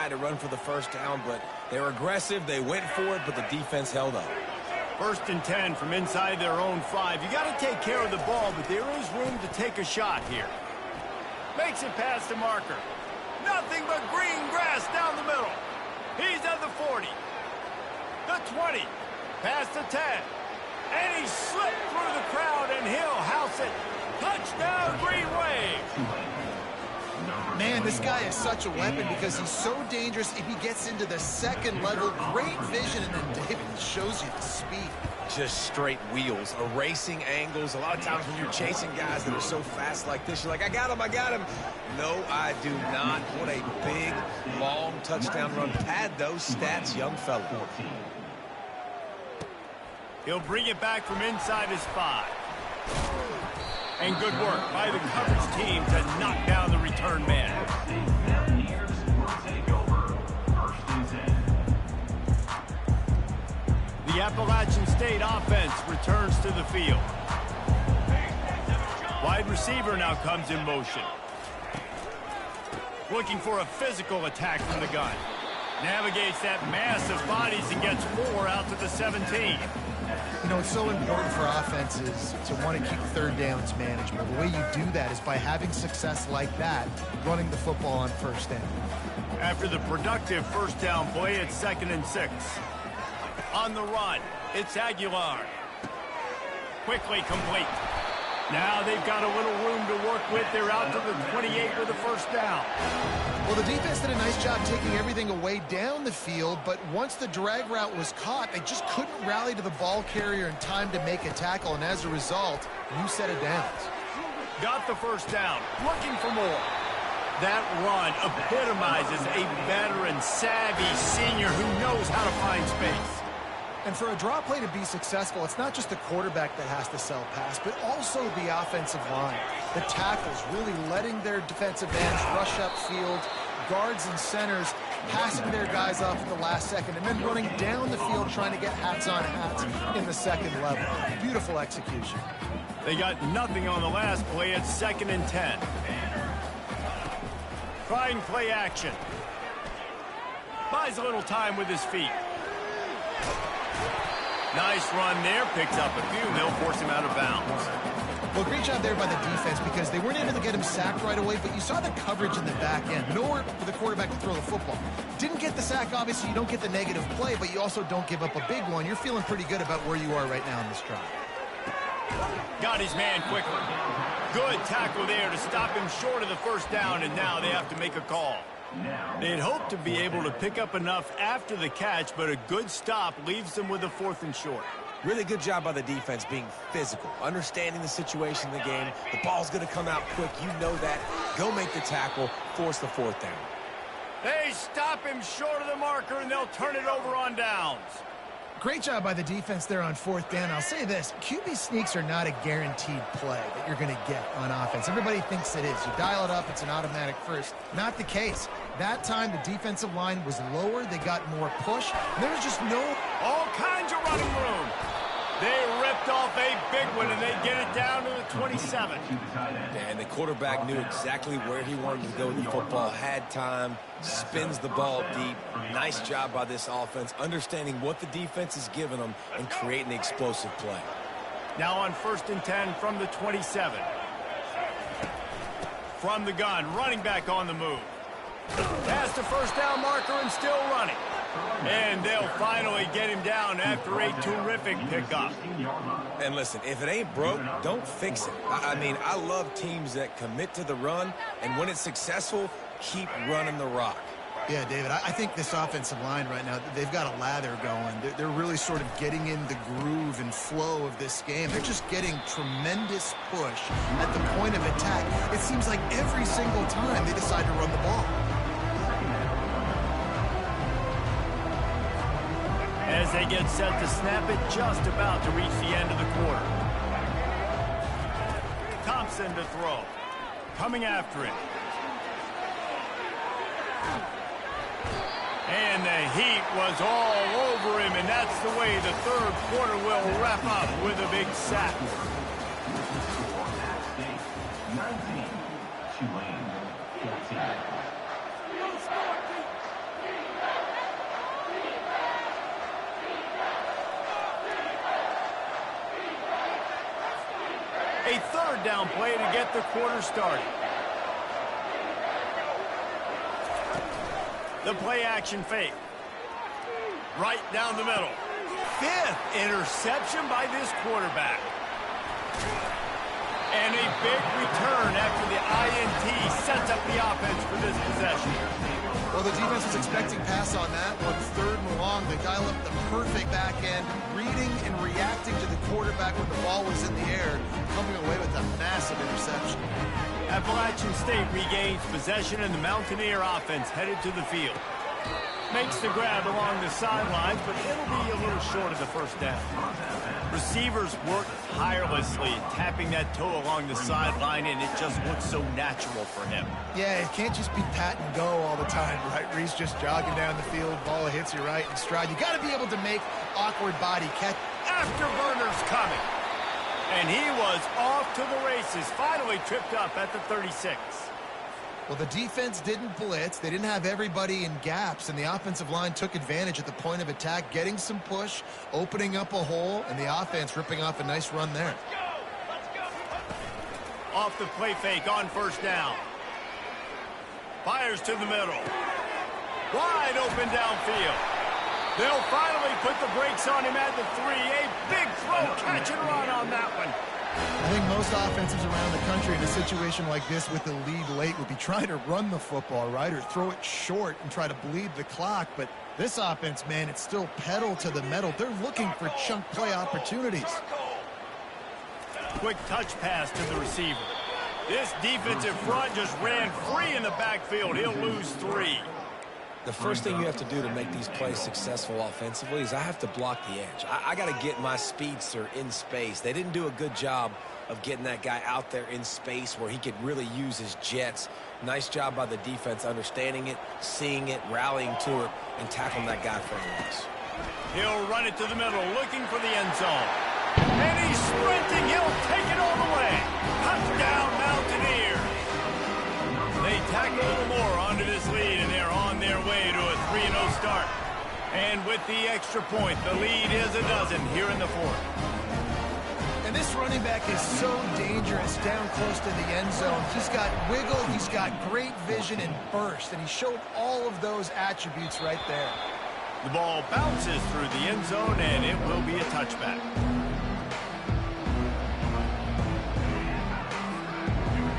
guy to run for the first down, but they were aggressive. They went for it, but the defense held up. 1st and 10 from inside their own 5. You got to take care of the ball, but there is room to take a shot here. Makes it past the marker. Nothing but green grass down the middle. He's at the 40. The 20. Past the 10. And he slipped through the crowd, and he'll house it. Touchdown, Green Wave. Man, this guy is such a weapon because he's so dangerous if he gets into the second level. Great vision, and then David shows you the speed. Just straight wheels, erasing angles. A lot of times when you're chasing guys that are so fast like this, you're like, I got him, I got him. No, I do not. What a big, long touchdown run. Pad those stats, young fella. He'll bring it back from inside his 5. And good work by the coverage team to knock down the return man. The Appalachian State offense returns to the field. Wide receiver now comes in motion. Looking for a physical attack from the gun. Navigates that mass of bodies and gets 4 out to the 17. You know, it's so important for offenses to want to keep third downs manageable. The way you do that is by having success like that, running the football on first down. After the productive first down play, it's 2nd and 6. On the run, it's Aguilar. Quickly complete. Now they've got a little room to work with. They're out to the 28 with a first down. Well, the defense did a nice job taking everything away down the field, but once the drag route was caught, they just couldn't rally to the ball carrier in time to make a tackle, and as a result, new set of downs. Got the first down, looking for more. That run epitomizes a veteran, savvy senior who knows how to find space. And for a draw play to be successful, it's not just the quarterback that has to sell pass, but also the offensive line. The tackles really letting their defensive ends rush upfield, guards and centers passing their guys off at the last second, and then running down the field trying to get hats on hats in the second level. Beautiful execution. They got nothing on the last play. It's 2nd and 10. Trying play action. Buys a little time with his feet. Nice run there, picks up a few, and they'll force him out of bounds. Well, great job there by the defense because they weren't able to get him sacked right away, but you saw the coverage in the back end. Nowhere for the quarterback to throw the football. Didn't get the sack, obviously you don't get the negative play, but you also don't give up a big one. You're feeling pretty good about where you are right now in this drive. Got his man quickly. Good tackle there to stop him short of the first down, and now they have to make a call. They'd hoped to be able to pick up enough after the catch, but a good stop leaves them with a 4th and short. Really good job by the defense being physical, understanding the situation in the game. The ball's going to come out quick. You know that. Go make the tackle, force the 4th down. They stop him short of the marker, and they'll turn it over on downs. Great job by the defense there on 4th down. I'll say this, QB sneaks are not a guaranteed play that you're going to get on offense. Everybody thinks it is. You dial it up, it's an automatic first. Not the case. That time, the defensive line was lower. They got more push. And there was just no... All kinds of running room. They ripped off a big one, and they get it down to the 27. And the quarterback knew exactly where he wanted to go with the football, had time, spins the ball deep. Nice job by this offense, understanding what the defense is giving them and creating the explosive play. Now on 1st and 10 from the 27. From the gun, running back on the move. Past the first down marker and still running. And they'll finally get him down after a terrific pickup. And listen, if it ain't broke, don't fix it. I mean, I love teams that commit to the run, and when it's successful, keep running the rock. Yeah, David, I think this offensive line right now, they've got a lather going. They're really sort of getting in the groove and flow of this game. They're just getting tremendous push at the point of attack. It seems like every single time they decide to run the ball. As they get set to snap it, just about to reach the end of the quarter. Thompson to throw. Coming after it. And the heat was all over him, and that's the way the third quarter will wrap up with a big sack. 19, Tulane 14. third down play to get the quarter started. The play action fake. Right down the middle. 5th interception by this quarterback. And a big return after the INT sets up the offense for this possession. Well, the defense was expecting pass on that one. 3rd and long. They dial up the perfect back end, reading and reacting to the quarterback when the ball was in the air, coming away with a massive interception. Appalachian State regains possession, and the Mountaineer offense headed to the field. Makes the grab along the sidelines, but it'll be a little short of the first down. Receivers work tirelessly, tapping that toe along the sideline, and it just looks so natural for him. Yeah, it can't just be pat and go all the time, right? Reese just jogging down the field, ball hits you right in stride. You got to be able to make awkward body catch. Afterburner's coming. And he was off to the races, finally tripped up at the 36. Well, the defense didn't blitz. They didn't have everybody in gaps, and the offensive line took advantage at the point of attack, getting some push, opening up a hole, and the offense ripping off a nice run there. Let's go. Off the play fake on first down. Fires to the middle. Wide open downfield. They'll finally put the brakes on him at the 3. A big throw, catch and run on that one. I think most offenses around the country in a situation like this with the lead late would be trying to run the football, right, or throw it short and try to bleed the clock. But this offense, man, it's still pedal to the metal. They're looking for chunk play opportunities. Quick touch pass to the receiver. This defensive front just ran free in the backfield. He'll lose 3. The first thing you have to do to make these plays successful offensively is I have to block the edge. I got to get my speedster in space. They didn't do a good job of getting that guy out there in space where he could really use his jets. Nice job by the defense understanding it, seeing it, rallying to it, and tackling that guy for a loss. He'll run it to the middle, looking for the end zone. And he's sprinting. He'll take it all the way. Touchdown, Mountaineers. They tack a little more onto this lead, and they're on their way to a 3-0 start. And with the extra point, the lead is a dozen here in the 4th. And this running back is so dangerous down close to the end zone. He's got wiggle, he's got great vision and burst, and he showed all of those attributes right there. The ball bounces through the end zone, and it will be a touchback.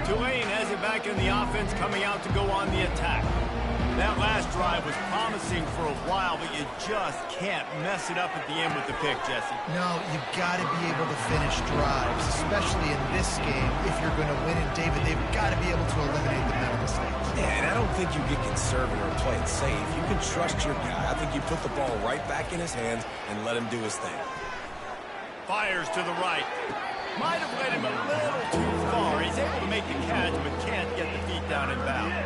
Tulane has it back in the offense, coming out to go on the attack. That last drive was promising for a while, but you just can't mess it up at the end with the pick, Jesse. No, you've got to be able to finish drives, especially in this game. If you're going to win it, David, they've got to be able to eliminate the mental mistakes. Yeah, and I don't think you get conservative or play it safe. You can trust your guy. I think you put the ball right back in his hands and let him do his thing. Fires to the right. Might have led him a little too far. He's able to make the catch, but can't get the feet down in bounds.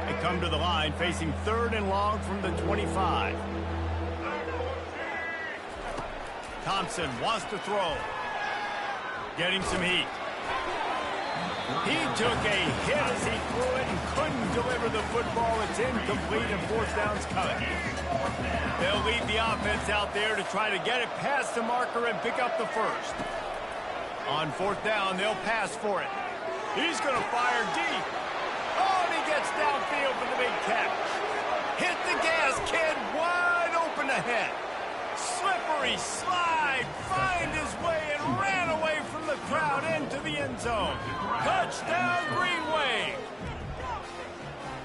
They come to the line, facing 3rd and long from the 25. Thompson wants to throw. Getting some heat. He took a hit as he threw it and couldn't deliver the football. It's incomplete and 4th down's coming. They'll lead the offense out there to try to get it past the marker and pick up the first. On 4th down, they'll pass for it. He's going to fire deep. Oh, and he gets downfield for the big catch. Hit the gas, kid. Wide open ahead. Slippery slide. Find his way and ran away from the crowd into the end zone. Touchdown, Green Wave.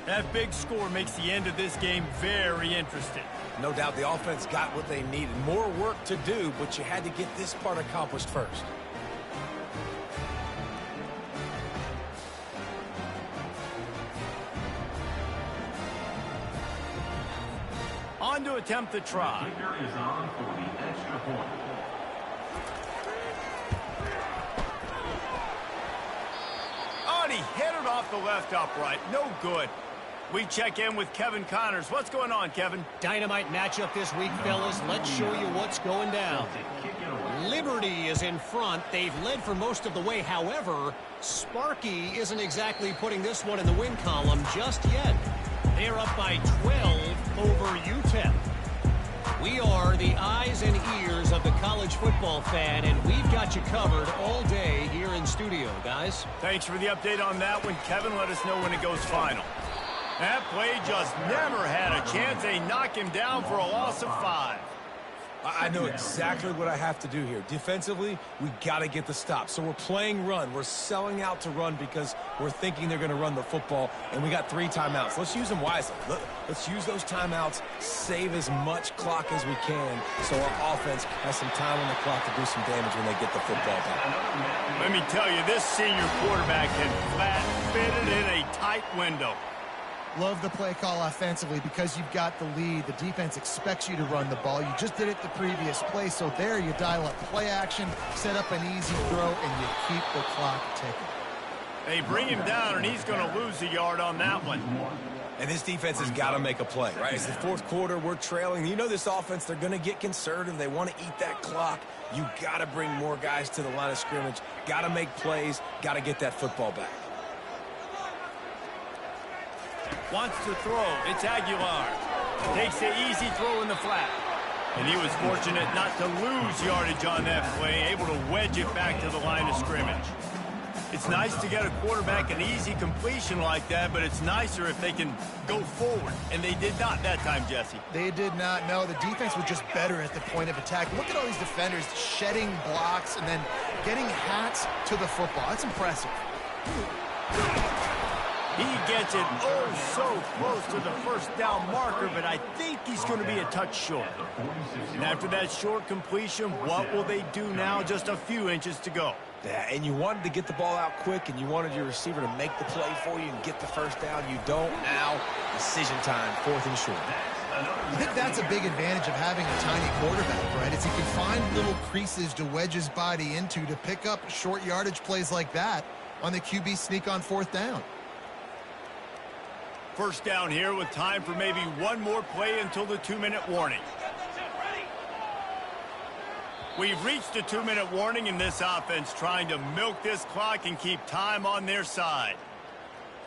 That big score makes the end of this game very interesting. No doubt the offense got what they needed. More work to do, but you had to get this part accomplished first. On to attempt the try. Is on for the extra point. Oh, and he hit it off the left upright. No good. We check in with Kevin Connors. What's going on, Kevin? Dynamite matchup this week, fellas. Let's show you what's going down. Liberty is in front. They've led for most of the way. However, Sparky isn't exactly putting this one in the win column just yet. They're up by 12 over UTEP. We are the eyes and ears of the college football fan, and we've got you covered all day here in studio, guys. Thanks for the update on that one, Kevin. Let us know when it goes final. That play just never had a chance. They knock him down for a loss of 5. I know exactly what I have to do here. Defensively, we got to get the stop. So we're playing run. We're selling out to run because we're thinking they're going to run the football, and we got 3 timeouts. Let's use them wisely. Let's use those timeouts, save as much clock as we can so our offense has some time on the clock to do some damage when they get the football back. Let me tell you, this senior quarterback can flat fit it in a tight window. Love the play call offensively because you've got the lead. The defense expects you to run the ball. You just did it the previous play, so there you dial up play action, set up an easy throw, and you keep the clock ticking. They bring him down, and he's going to lose a yard on that one. And this defense has got to make a play, right? It's the 4th quarter. We're trailing. You know this offense, they're going to get conservative. They want to eat that clock. You got to bring more guys to the line of scrimmage. Got to make plays. Got to get that football back. Wants to throw. It's Aguilar. Takes the easy throw in the flat. And he was fortunate not to lose yardage on that play, able to wedge it back to the line of scrimmage. It's nice to get a quarterback an easy completion like that, but it's nicer if they can go forward. And they did not that time, Jesse. They did not. No, the defense was just better at the point of attack. Look at all these defenders shedding blocks and then getting hats to the football. That's impressive. He gets it oh so close to the first down marker, but I think he's going to be a touch short. And after that short completion, what will they do now? Just a few inches to go. Yeah, and you wanted to get the ball out quick, and you wanted your receiver to make the play for you and get the first down. You don't now. Decision time, 4th and short. I think that's a big advantage of having a tiny quarterback, right? Is he can find little creases to wedge his body into to pick up short yardage plays like that on the QB sneak on 4th down. First down here with time for maybe one more play until the 2-minute warning. We've reached the 2-minute warning in this offense, trying to milk this clock and keep time on their side.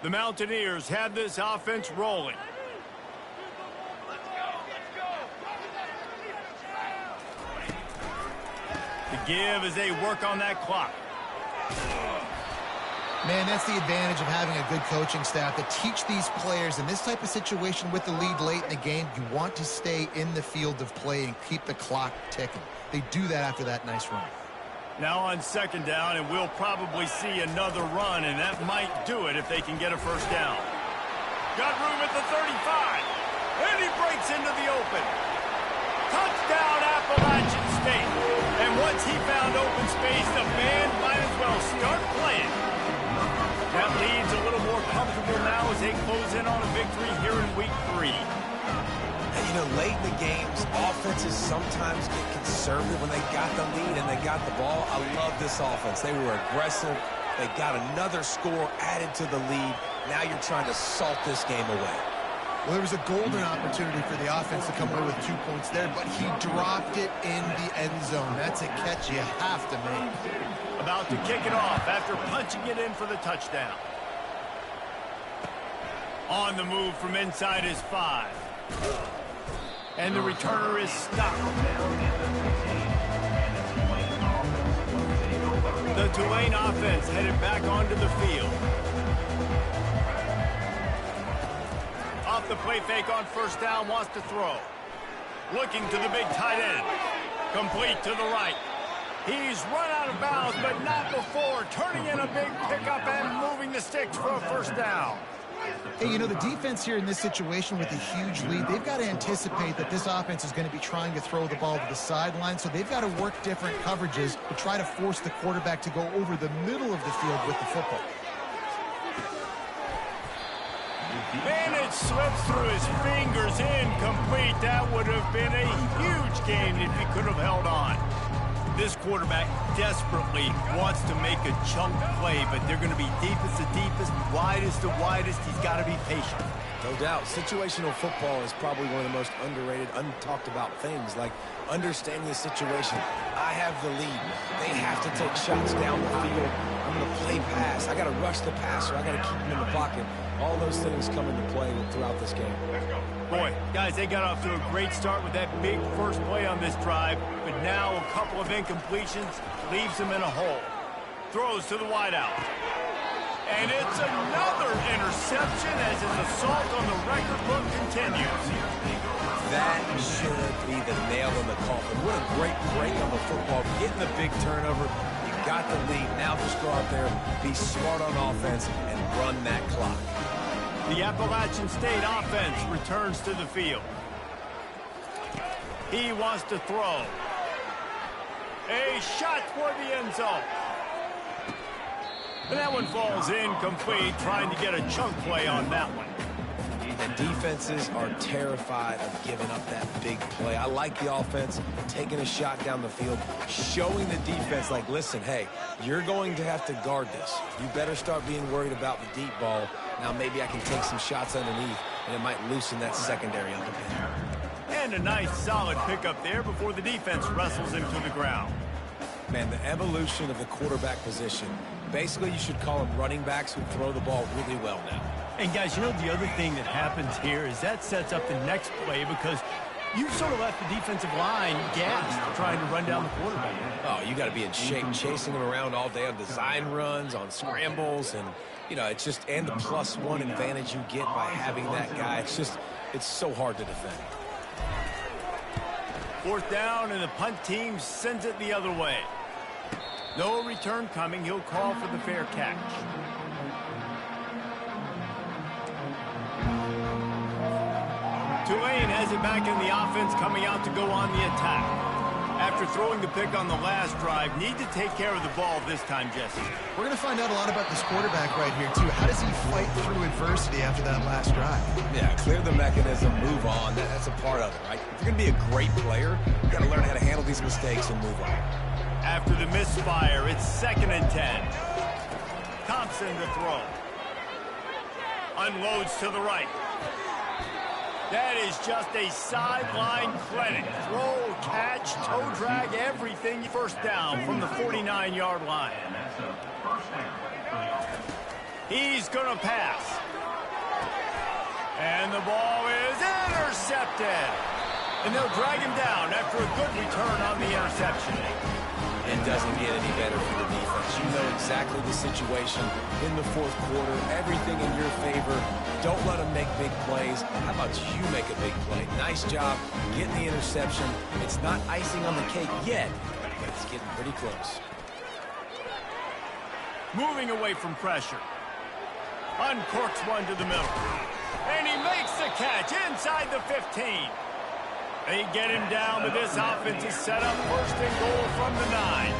The Mountaineers have this offense rolling. The give as they work on that clock. Man, that's the advantage of having a good coaching staff to teach these players in this type of situation with the lead late in the game. You want to stay in the field of play and keep the clock ticking. They do that after that nice run. Now on 2nd down, and we'll probably see another run, and that might do it if they can get a first down. Got room at the 35, and he breaks into the open. Touchdown, Appalachian State. And once he found open space, the band might as well start playing. That leads a little more comfortable now as they close in on a victory here in week 3. And, you know, late in the games, offenses sometimes get conservative when they got the lead and they got the ball. I love this offense. They were aggressive. They got another score added to the lead. Now you're trying to salt this game away. Well, there was a golden opportunity for the offense to come away with 2 points there, but he dropped it in the end zone. That's a catch you have to make. About to kick it off after punching it in for the touchdown. On the move from inside his 5. And the returner is stopped. The Tulane offense headed back onto the field. Off the play fake on 1st down, wants to throw. Looking to the big tight end. Complete to the right. He's run out of bounds, but not before turning in a big pickup and moving the sticks for a first down. Hey, you know, the defense here in this situation with a huge lead, they've got to anticipate that this offense is going to be trying to throw the ball to the sideline, so they've got to work different coverages to try to force the quarterback to go over the middle of the field with the football. And it slips through his fingers, incomplete. That would have been a huge gain if he could have held on. This quarterback desperately wants to make a chunk play, but they're going to be deepest to deepest, widest to widest. He's got to be patient. No doubt. Situational football is probably one of the most underrated, untalked about things, like understanding the situation. I have the lead. They have to take shots down the field. I'm going to play pass. I got to rush the passer. I got to keep him in the pocket. All those things come into play throughout this game. Boy, guys, they got off to a great start with that big first play on this drive, but now a couple of incompletions leaves them in a hole. Throws to the wideout. And it's another interception as his assault on the record book continues. That should be the nail in the coffin. What a great break on the football. Getting the big turnover. You got the lead. Now just go out there, be smart on offense, and run that clock. The Appalachian State offense returns to the field. He wants to throw. A shot toward the end zone. And that one falls incomplete, trying to get a chunk play on that one. And defenses are terrified of giving up that big play. I like the offense taking a shot down the field, showing the defense, like, listen, hey, you're going to have to guard this. You better start being worried about the deep ball. Now maybe I can take some shots underneath, and it might loosen that secondary up a bit. And a nice, solid pickup there before the defense wrestles him to the ground. Man, the evolution of the quarterback position. Basically, you should call them running backs who throw the ball really well now. And guys, you know, the other thing that happens here is that sets up the next play because you've sort of left the defensive line gassed trying to run down the quarterback. Oh, you got to be in shape, chasing him around all day on design runs, on scrambles, and, you know, it's just, and the +1 advantage you get by having that guy. It's just, it's so hard to defend. Fourth down, and the punt team sends it the other way. No return coming. He'll call for the fair catch. Tulane has it back in the offense, coming out to go on the attack. After throwing the pick on the last drive, need to take care of the ball this time, Jesse. We're going to find out a lot about this quarterback right here, too. How does he fight through adversity after that last drive? Yeah, clear the mechanism, move on. That's a part of it, right? If you're going to be a great player, you got to learn how to handle these mistakes and move on. After the misfire, it's 2nd and 10. Thompson to throw. Unloads to the right. That is just a sideline clinic. Throw, catch, toe drag, everything. First down from the 49-yard line. He's going to pass. And the ball is intercepted. And they'll drag him down after a good return on the interception. It doesn't get any better for the defense. You know exactly the situation in the fourth quarter. Everything in your favor. Don't let them make big plays. How about you make a big play? Nice job getting the interception. It's not icing on the cake yet, but it's getting pretty close. Moving away from pressure. Uncorks one to the middle. And he makes the catch inside the 15. They get him down, but this offense is set up 1st and goal from the 9.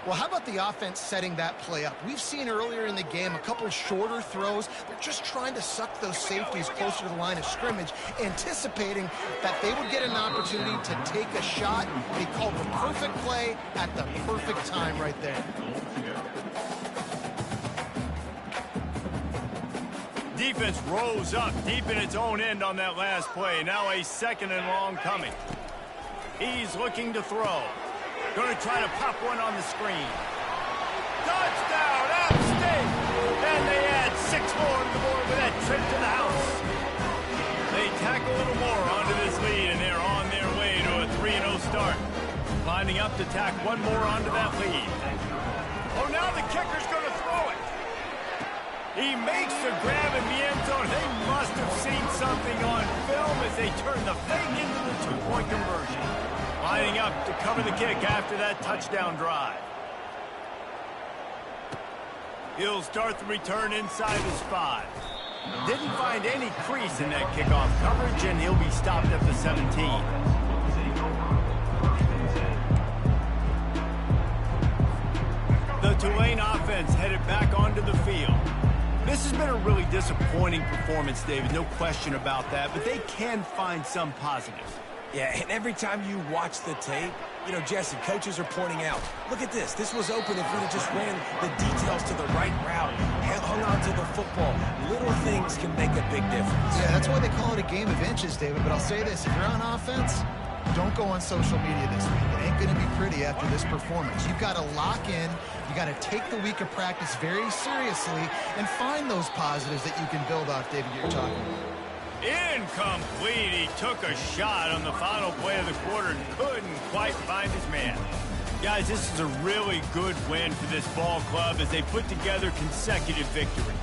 Well, how about the offense setting that play up? We've seen earlier in the game a couple shorter throws. They're just trying to suck those safeties closer to the line of scrimmage, anticipating that they would get an opportunity to take a shot. They called the perfect play at the perfect time right there. Defense rose up deep in its own end on that last play. Now a 2nd and long coming. He's looking to throw. Going to try to pop one on the screen. Touchdown, App State! And they add 6 more to the board with that trip to the house. They tack a little more onto this lead, and they're on their way to a 3-0 start. Lining up to tack one more onto that lead. Oh, now the kicker's going to throw it. He makes the grab in the end zone. They must have seen something on film as they turn the fake into the 2-point conversion. Lining up to cover the kick after that touchdown drive. He'll start the return inside his 5. Didn't find any crease in that kickoff coverage, and he'll be stopped at the 17. The Tulane offense headed back onto the field. This has been a really disappointing performance, David, no question about that, but they can find some positives. Yeah, and every time you watch the tape, you know, Jesse, coaches are pointing out, look at this. This was open if we had just ran the details to the right route, hung on to the football. Little things can make a big difference. Yeah, that's why they call it a game of inches, David. But I'll say this, if you're on offense, Don't go on social media this week. It ain't going to be pretty after this performance. You've got to lock in. You got to take the week of practice very seriously and find those positives that you can build off, David, you're talking about. Incomplete. He took a shot on the final play of the quarter and couldn't quite find his man. Guys, this is a really good win for this ball club as they put together consecutive victories.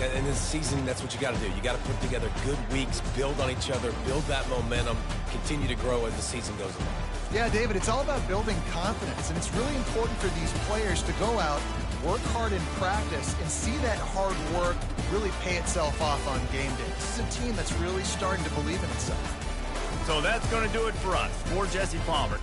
And this season, that's what you got to do. You got to put together good weeks, build on each other, build that momentum, continue to grow as the season goes along. Yeah, David, it's all about building confidence, and it's really important for these players to go out, work hard in practice, and see that hard work really pay itself off on game day. This is a team that's really starting to believe in itself. So that's going to do it for us. For Jesse Palmer,